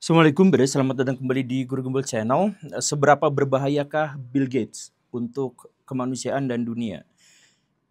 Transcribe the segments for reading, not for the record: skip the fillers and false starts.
Assalamualaikum Bre, selamat datang kembali di Guru Gembel Channel. Seberapa berbahayakah Bill Gates untuk kemanusiaan dan dunia?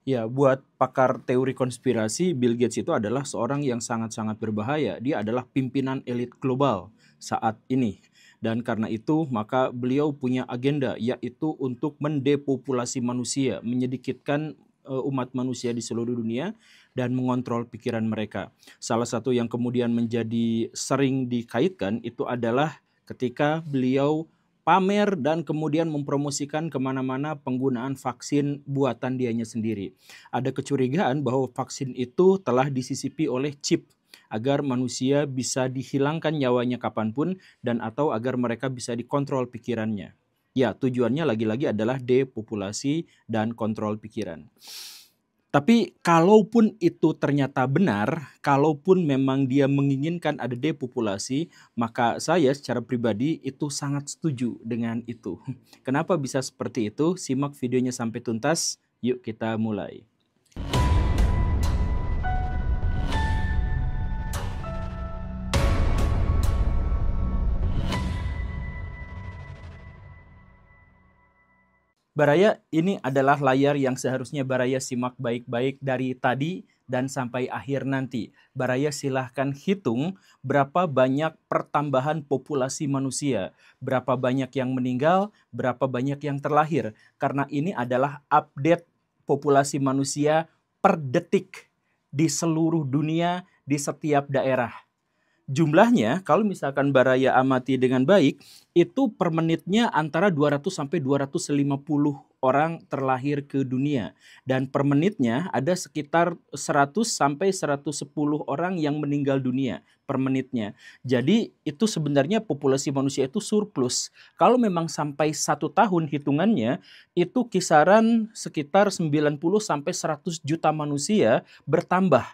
Ya, buat pakar teori konspirasi, Bill Gates itu adalah seorang yang sangat-sangat berbahaya. Dia adalah pimpinan elit global saat ini. Dan karena itu, maka beliau punya agenda, yaitu untuk mendepopulasi manusia, menyedikitkan umat manusia di seluruh dunia, dan mengontrol pikiran mereka. Salah satu yang kemudian menjadi sering dikaitkan itu adalah ketika beliau pamer dan kemudian mempromosikan kemana-mana penggunaan vaksin buatan dianya sendiri. Ada kecurigaan bahwa vaksin itu telah disisipi oleh chip agar manusia bisa dihilangkan nyawanya kapanpun dan atau agar mereka bisa dikontrol pikirannya. Ya, tujuannya lagi-lagi adalah depopulasi dan kontrol pikiran. Tapi kalaupun itu ternyata benar, kalaupun memang dia menginginkan ada depopulasi, maka saya secara pribadi itu sangat setuju dengan itu. Kenapa bisa seperti itu? Simak videonya sampai tuntas. Yuk kita mulai. Baraya, ini adalah layar yang seharusnya Baraya simak baik-baik dari tadi dan sampai akhir nanti. Baraya silahkan hitung berapa banyak pertambahan populasi manusia, berapa banyak yang meninggal, berapa banyak yang terlahir. Karena ini adalah update populasi manusia per detik di seluruh dunia, di setiap daerah. Jumlahnya kalau misalkan Baraya amati dengan baik, itu per menitnya antara 200 sampai 250 orang terlahir ke dunia. Dan per menitnya ada sekitar 100 sampai 110 orang yang meninggal dunia per menitnya. Jadi itu sebenarnya populasi manusia itu surplus. Kalau memang sampai 1 tahun hitungannya, itu kisaran sekitar 90 sampai 100 juta manusia bertambah.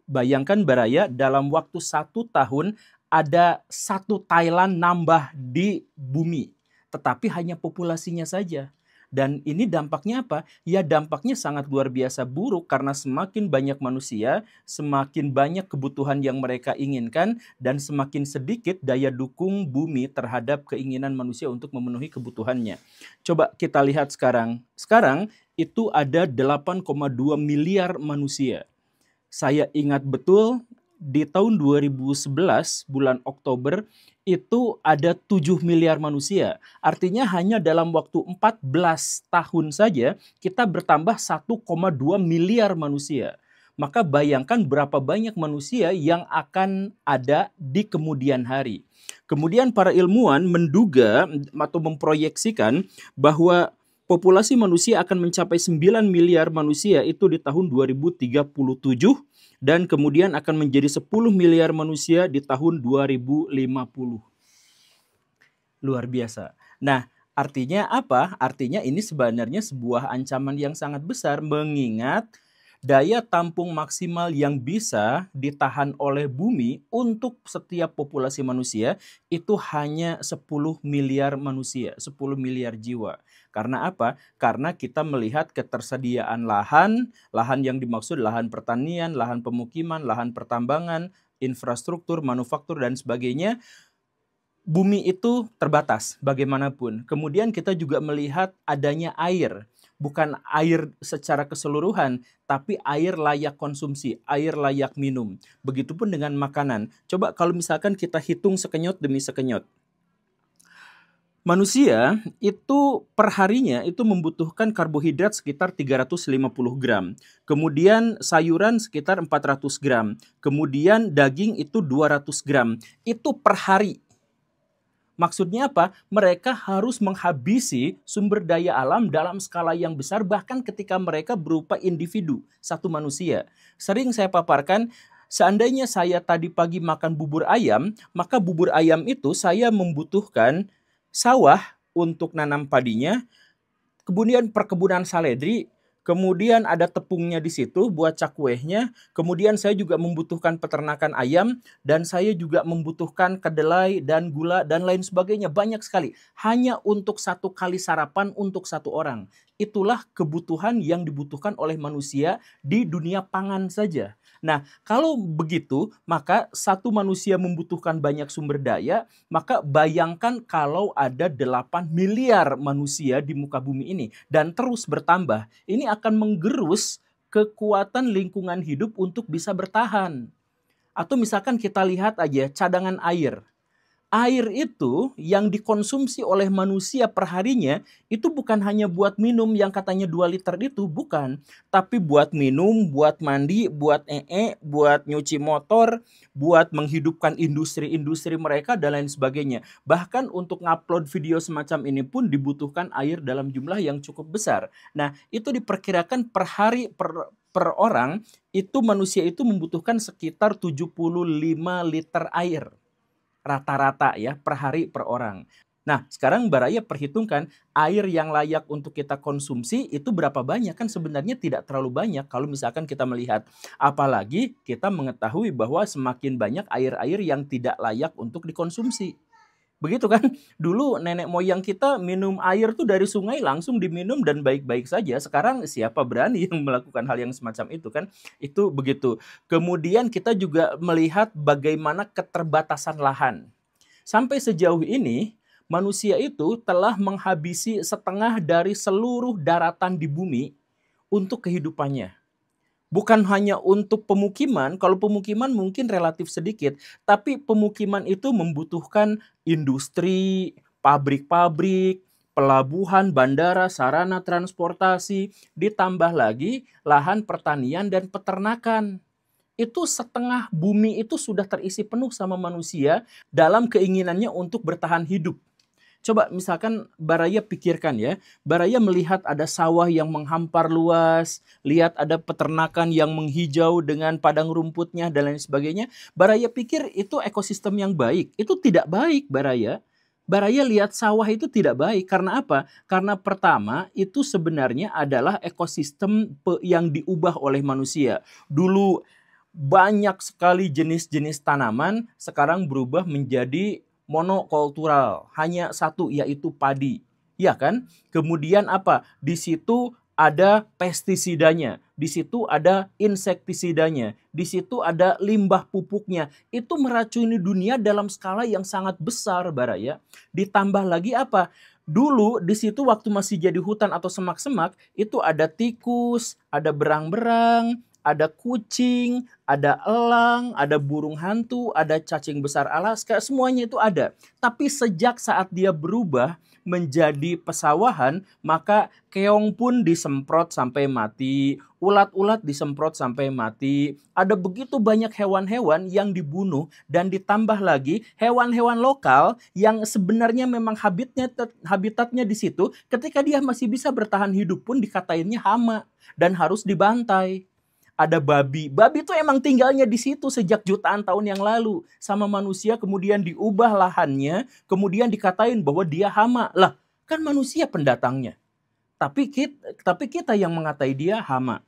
Bayangkan Baraya, dalam waktu 1 tahun ada satu Thailand nambah di bumi. Tetapi hanya populasinya saja. Dan ini dampaknya apa? Ya dampaknya sangat luar biasa buruk karena semakin banyak manusia, semakin banyak kebutuhan yang mereka inginkan, dan semakin sedikit daya dukung bumi terhadap keinginan manusia untuk memenuhi kebutuhannya. Coba kita lihat sekarang. Sekarang itu ada 8,2 miliar manusia. Saya ingat betul di tahun 2011 bulan Oktober itu ada 7 miliar manusia. Artinya hanya dalam waktu 14 tahun saja kita bertambah 1,2 miliar manusia. Maka bayangkan berapa banyak manusia yang akan ada di kemudian hari. Kemudian para ilmuwan menduga atau memproyeksikan bahwa populasi manusia akan mencapai 9 miliar manusia itu di tahun 2037 dan kemudian akan menjadi 10 miliar manusia di tahun 2050. Luar biasa. Nah, artinya apa? Artinya ini sebenarnya sebuah ancaman yang sangat besar mengingat daya tampung maksimal yang bisa ditahan oleh bumi untuk setiap populasi manusia itu hanya 10 miliar manusia, 10 miliar jiwa. Karena apa? Karena kita melihat ketersediaan lahan, lahan yang dimaksud lahan pertanian, lahan pemukiman, lahan pertambangan, infrastruktur, manufaktur, dan sebagainya. Bumi itu terbatas bagaimanapun. Kemudian kita juga melihat adanya air. Bukan air secara keseluruhan, tapi air layak konsumsi, air layak minum. Begitupun dengan makanan. Coba kalau misalkan kita hitung sekenyot demi sekenyot. Manusia itu per harinya itu membutuhkan karbohidrat sekitar 350 gram. Kemudian sayuran sekitar 400 gram. Kemudian daging itu 200 gram. Itu per hari. Maksudnya apa? Mereka harus menghabisi sumber daya alam dalam skala yang besar bahkan ketika mereka berupa individu, satu manusia. Sering saya paparkan, seandainya saya tadi pagi makan bubur ayam, maka bubur ayam itu saya membutuhkan sawah untuk nanam padinya, kemudian perkebunan saledri, kemudian ada tepungnya di situ buat cakwehnya, kemudian saya juga membutuhkan peternakan ayam, dan saya juga membutuhkan kedelai dan gula dan lain sebagainya. Banyak sekali. Hanya untuk satu kali sarapan untuk satu orang. Itulah kebutuhan yang dibutuhkan oleh manusia di dunia pangan saja. Nah, kalau begitu, maka satu manusia membutuhkan banyak sumber daya, maka bayangkan kalau ada 8 miliar manusia di muka bumi ini dan terus bertambah. Ini akan menggerus kekuatan lingkungan hidup untuk bisa bertahan. Atau misalkan kita lihat aja cadangan air. Air itu yang dikonsumsi oleh manusia perharinya itu bukan hanya buat minum yang katanya 2 liter itu, bukan. Tapi buat minum, buat mandi, buat buat nyuci motor, buat menghidupkan industri-industri mereka dan lain sebagainya. Bahkan untuk ngupload video semacam ini pun dibutuhkan air dalam jumlah yang cukup besar. Nah, itu diperkirakan per hari per orang itu manusia itu membutuhkan sekitar 75 liter air rata-rata ya per hari per orang. Nah, sekarang Baraya perhitungkan air yang layak untuk kita konsumsi itu berapa banyak, kan sebenarnya tidak terlalu banyak kalau misalkan kita melihat. Apalagi kita mengetahui bahwa semakin banyak air-air yang tidak layak untuk dikonsumsi. Begitu kan? Dulu nenek moyang kita minum air tuh dari sungai langsung diminum dan baik-baik saja. Sekarang siapa berani yang melakukan hal yang semacam itu kan? Itu begitu. Kemudian kita juga melihat bagaimana keterbatasan lahan. Sampai sejauh ini manusia itu telah menghabisi setengah dari seluruh daratan di bumi untuk kehidupannya. Bukan hanya untuk pemukiman, kalau pemukiman mungkin relatif sedikit, tapi pemukiman itu membutuhkan industri, pabrik-pabrik, pelabuhan, bandara, sarana transportasi, ditambah lagi lahan pertanian dan peternakan. Itu setengah bumi itu sudah terisi penuh sama manusia dalam keinginannya untuk bertahan hidup. Coba misalkan Baraya pikirkan ya, Baraya melihat ada sawah yang menghampar luas, lihat ada peternakan yang menghijau dengan padang rumputnya dan lain sebagainya. Baraya pikir itu ekosistem yang baik. Itu tidak baik, Baraya. Baraya lihat sawah itu tidak baik. Karena apa? Karena pertama, itu sebenarnya adalah ekosistem yang diubah oleh manusia. Dulu banyak sekali jenis-jenis tanaman, sekarang berubah menjadi monokultural, hanya satu yaitu padi. Ya kan? Kemudian apa? Di situ ada pestisidanya, di situ ada insektisidanya, di situ ada limbah pupuknya. Itu meracuni dunia dalam skala yang sangat besar, Baraya. Ditambah lagi apa? Dulu di situ waktu masih jadi hutan atau semak-semak, itu ada tikus, ada berang-berang, ada kucing, ada elang, ada burung hantu, ada cacing besar Alaska, semuanya itu ada. Tapi sejak saat dia berubah menjadi pesawahan, maka keong pun disemprot sampai mati, ulat-ulat disemprot sampai mati. Ada begitu banyak hewan-hewan yang dibunuh dan ditambah lagi hewan-hewan lokal yang sebenarnya memang habitatnya di situ, ketika dia masih bisa bertahan hidup pun dikatainnya hama dan harus dibantai. Ada babi. Babi itu emang tinggalnya di situ sejak jutaan tahun yang lalu sama manusia, kemudian diubah lahannya, kemudian dikatain bahwa dia hama. Lah, kan manusia pendatangnya. Tapi kita yang mengatai dia hama.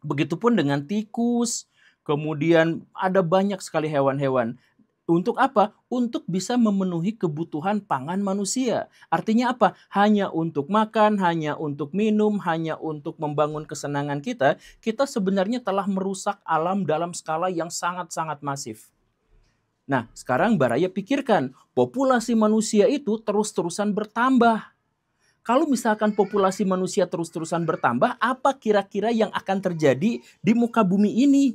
Begitupun dengan tikus, kemudian ada banyak sekali hewan-hewan. Untuk apa? Untuk bisa memenuhi kebutuhan pangan manusia. Artinya apa? Hanya untuk makan, hanya untuk minum, hanya untuk membangun kesenangan kita, kita sebenarnya telah merusak alam dalam skala yang sangat-sangat masif. Nah, sekarang Baraya pikirkan, populasi manusia itu terus-terusan bertambah. Kalau misalkan populasi manusia terus-terusan bertambah, apa kira-kira yang akan terjadi di muka bumi ini?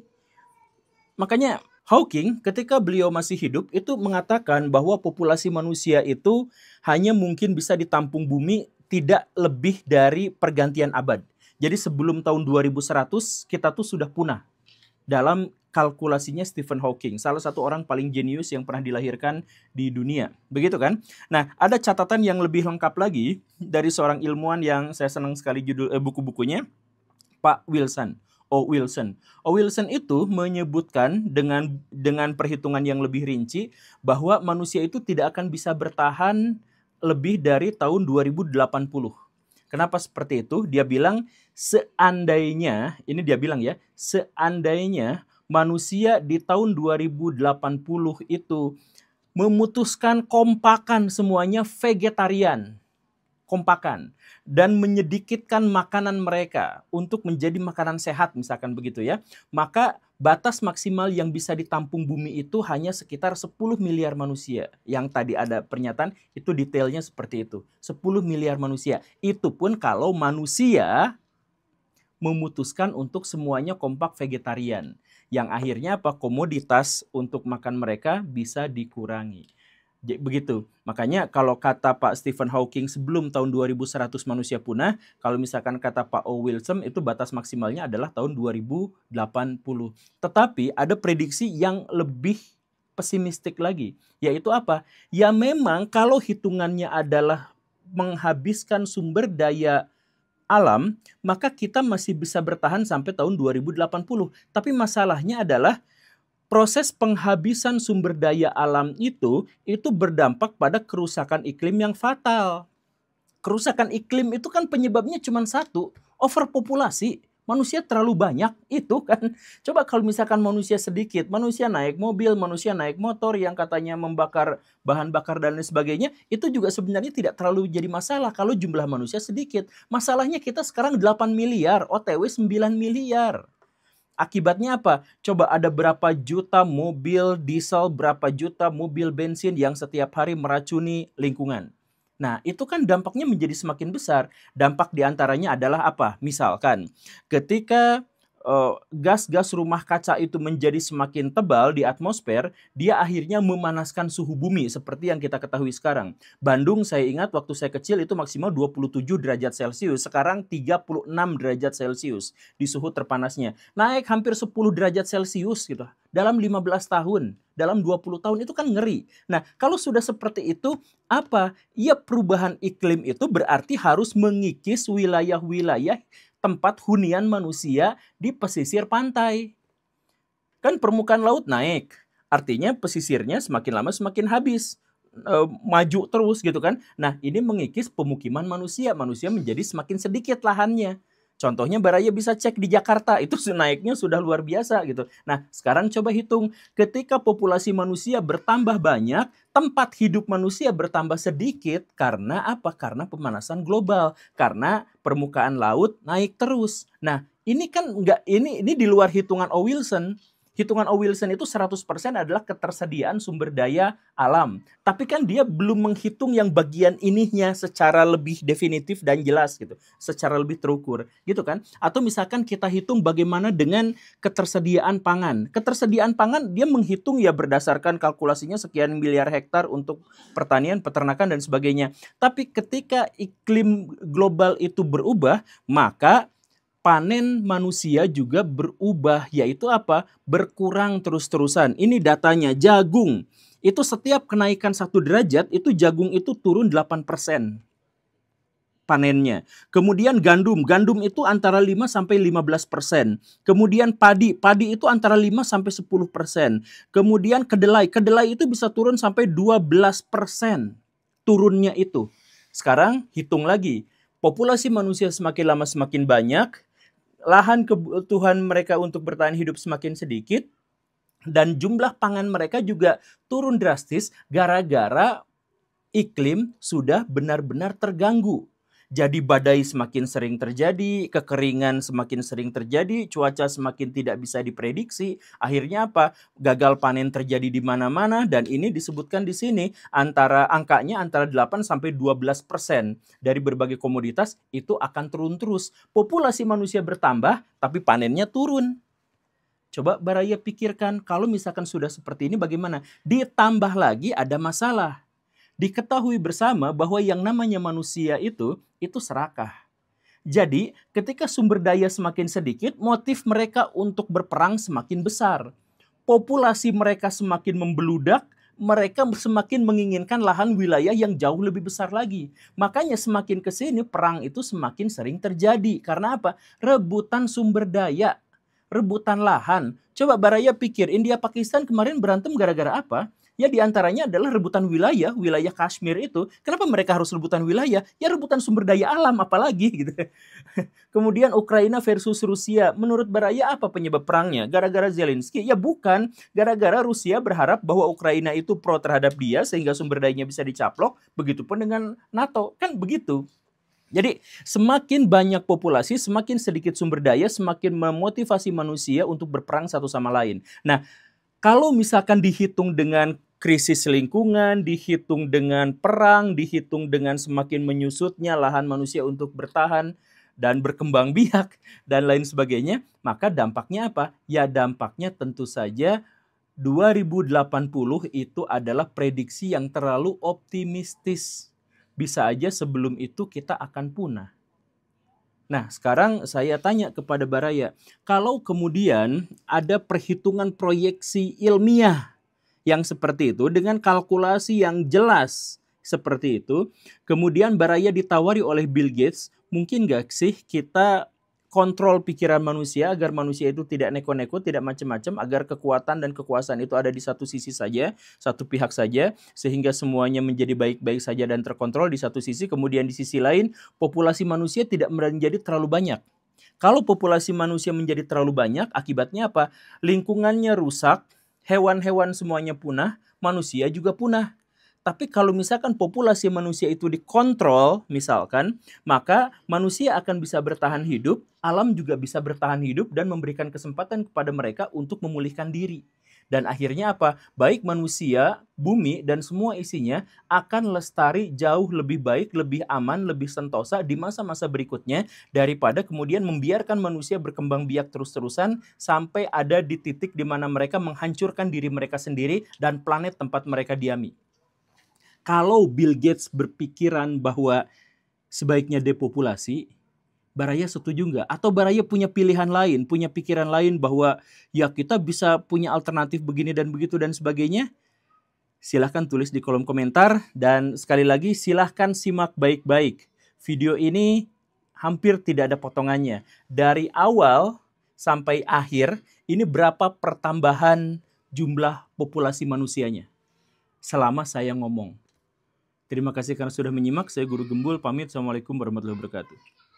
Makanya Hawking ketika beliau masih hidup itu mengatakan bahwa populasi manusia itu hanya mungkin bisa ditampung bumi tidak lebih dari pergantian abad. Jadi sebelum tahun 2100 kita tuh sudah punah. Dalam kalkulasinya Stephen Hawking, salah satu orang paling jenius yang pernah dilahirkan di dunia. Begitu kan? Nah, ada catatan yang lebih lengkap lagi dari seorang ilmuwan yang saya senang sekali buku-bukunya, Pak Wilson. O. Wilson. O. Wilson itu menyebutkan dengan perhitungan yang lebih rinci bahwa manusia itu tidak akan bisa bertahan lebih dari tahun 2080. Kenapa seperti itu? Dia bilang seandainya, ini dia bilang ya, seandainya manusia di tahun 2080 itu memutuskan kompakan semuanya vegetarian. kekompakan dan menyedikitkan makanan mereka untuk menjadi makanan sehat misalkan begitu ya, maka batas maksimal yang bisa ditampung bumi itu hanya sekitar 10 miliar manusia. Yang tadi ada pernyataan itu detailnya seperti itu. 10 miliar manusia. Itu pun kalau manusia memutuskan untuk semuanya kompak vegetarian. Yang akhirnya apa? Komoditas untuk makan mereka bisa dikurangi. Begitu. Makanya kalau kata Pak Stephen Hawking sebelum tahun 2100 manusia punah, kalau misalkan kata Pak O. Wilson itu batas maksimalnya adalah tahun 2080. Tetapi ada prediksi yang lebih pesimistik lagi, yaitu apa? Ya memang kalau hitungannya adalah menghabiskan sumber daya alam, maka kita masih bisa bertahan sampai tahun 2080. Tapi masalahnya adalah proses penghabisan sumber daya alam itu berdampak pada kerusakan iklim yang fatal. Kerusakan iklim itu kan penyebabnya cuma satu, overpopulasi. Manusia terlalu banyak, itu kan. Coba kalau misalkan manusia sedikit, manusia naik mobil, manusia naik motor yang katanya membakar bahan bakar dan lain sebagainya, itu juga sebenarnya tidak terlalu jadi masalah kalau jumlah manusia sedikit. Masalahnya kita sekarang 8 miliar, OTW 9 miliar. Akibatnya apa? Coba ada berapa juta mobil diesel, berapa juta mobil bensin yang setiap hari meracuni lingkungan. Nah, itu kan dampaknya menjadi semakin besar. Dampak diantaranya adalah apa? Misalkan, ketika gas-gas rumah kaca itu menjadi semakin tebal di atmosfer, dia akhirnya memanaskan suhu bumi seperti yang kita ketahui sekarang. Bandung saya ingat waktu saya kecil itu maksimal 27 derajat Celcius, sekarang 36 derajat Celcius di suhu terpanasnya. Naik hampir 10 derajat Celcius gitu. Dalam 15 tahun, dalam 20 tahun itu kan ngeri. Nah, kalau sudah seperti itu, apa? Ya perubahan iklim itu berarti harus mengikis wilayah-wilayah tempat hunian manusia di pesisir pantai. Kan permukaan laut naik, artinya pesisirnya semakin lama semakin habis. Maju terus gitu kan. Nah, ini mengikis pemukiman manusia. Manusia menjadi semakin sedikit lahannya. Contohnya Baraya bisa cek di Jakarta, itu naiknya sudah luar biasa gitu. Nah, sekarang coba hitung, ketika populasi manusia bertambah banyak, tempat hidup manusia bertambah sedikit karena apa? Karena pemanasan global, karena permukaan laut naik terus. Nah, ini kan ini di luar hitungan O. Wilson. Hitungan O. Wilson itu 100% adalah ketersediaan sumber daya alam. Tapi kan dia belum menghitung yang bagian ininya secara lebih definitif dan jelas gitu. Secara lebih terukur gitu kan. Atau misalkan kita hitung bagaimana dengan ketersediaan pangan. Ketersediaan pangan dia menghitung ya berdasarkan kalkulasinya sekian miliar hektar untuk pertanian, peternakan dan sebagainya. Tapi ketika iklim global itu berubah, maka panen manusia juga berubah, yaitu apa? Berkurang terus-terusan. Ini datanya, jagung. Itu setiap kenaikan 1 derajat, itu jagung itu turun 8% panennya. Kemudian gandum itu antara 5-15%. Kemudian padi itu antara 5-10%. Kemudian kedelai itu bisa turun sampai 12% turunnya itu. Sekarang hitung lagi, populasi manusia semakin lama semakin banyak, lahan kebutuhan mereka untuk bertahan hidup semakin sedikit, dan jumlah pangan mereka juga turun drastis gara-gara iklim sudah benar-benar terganggu. Jadi badai semakin sering terjadi, kekeringan semakin sering terjadi, cuaca semakin tidak bisa diprediksi. Akhirnya apa? Gagal panen terjadi di mana-mana, dan ini disebutkan di sini angkanya antara 8-12% dari berbagai komoditas itu akan turun terus. Populasi manusia bertambah, tapi panennya turun. Coba Baraya pikirkan, kalau misalkan sudah seperti ini bagaimana? Ditambah lagi ada masalah. Diketahui bersama bahwa yang namanya manusia itu serakah. Jadi, ketika sumber daya semakin sedikit, motif mereka untuk berperang semakin besar. Populasi mereka semakin membeludak, mereka semakin menginginkan lahan wilayah yang jauh lebih besar lagi. Makanya semakin ke sini perang itu semakin sering terjadi. Karena apa? Rebutan sumber daya, rebutan lahan. Coba Baraya pikir, India Pakistan kemarin berantem gara-gara apa? Ya diantaranya adalah rebutan wilayah Kashmir itu. Kenapa mereka harus rebutan wilayah? Ya rebutan sumber daya alam apalagi gitu. Kemudian Ukraina versus Rusia. Menurut Baraya apa penyebab perangnya? Gara-gara Zelensky? Ya bukan. Gara-gara Rusia berharap bahwa Ukraina itu pro terhadap dia sehingga sumber dayanya bisa dicaplok. Begitupun dengan NATO. Kan begitu. Jadi semakin banyak populasi, semakin sedikit sumber daya, semakin memotivasi manusia untuk berperang satu sama lain. Nah, kalau misalkan dihitung dengan krisis lingkungan, dihitung dengan perang, dihitung dengan semakin menyusutnya lahan manusia untuk bertahan dan berkembang biak dan lain sebagainya, maka dampaknya apa? Ya dampaknya tentu saja 2080 itu adalah prediksi yang terlalu optimistis. Bisa aja sebelum itu kita akan punah. Nah, sekarang saya tanya kepada Baraya, kalau kemudian ada perhitungan proyeksi ilmiah yang seperti itu dengan kalkulasi yang jelas seperti itu, kemudian Baraya ditawari oleh Bill Gates, mungkin gak sih kita kontrol pikiran manusia agar manusia itu tidak neko-neko, tidak macam-macam, agar kekuatan dan kekuasaan itu ada di satu sisi saja, satu pihak saja, sehingga semuanya menjadi baik-baik saja dan terkontrol di satu sisi, kemudian di sisi lain populasi manusia tidak menjadi terlalu banyak. Kalau populasi manusia menjadi terlalu banyak, akibatnya apa? Lingkungannya rusak, hewan-hewan semuanya punah, manusia juga punah. Tapi kalau misalkan populasi manusia itu dikontrol, misalkan, maka manusia akan bisa bertahan hidup, alam juga bisa bertahan hidup dan memberikan kesempatan kepada mereka untuk memulihkan diri. Dan akhirnya apa? Baik manusia, bumi, dan semua isinya akan lestari jauh lebih baik, lebih aman, lebih sentosa di masa-masa berikutnya daripada kemudian membiarkan manusia berkembang biak terus-terusan sampai ada di titik di mana mereka menghancurkan diri mereka sendiri dan planet tempat mereka diami. Kalau Bill Gates berpikiran bahwa sebaiknya depopulasi, Baraya setuju nggak? Atau Baraya punya pilihan lain, punya pikiran lain bahwa ya kita bisa punya alternatif begini dan begitu dan sebagainya? Silahkan tulis di kolom komentar dan sekali lagi silahkan simak baik-baik. Video ini hampir tidak ada potongannya. Dari awal sampai akhir, ini berapa pertambahan jumlah populasi manusianya selama saya ngomong. Terima kasih karena sudah menyimak. Saya Guru Gembul, pamit. Assalamualaikum warahmatullahi wabarakatuh.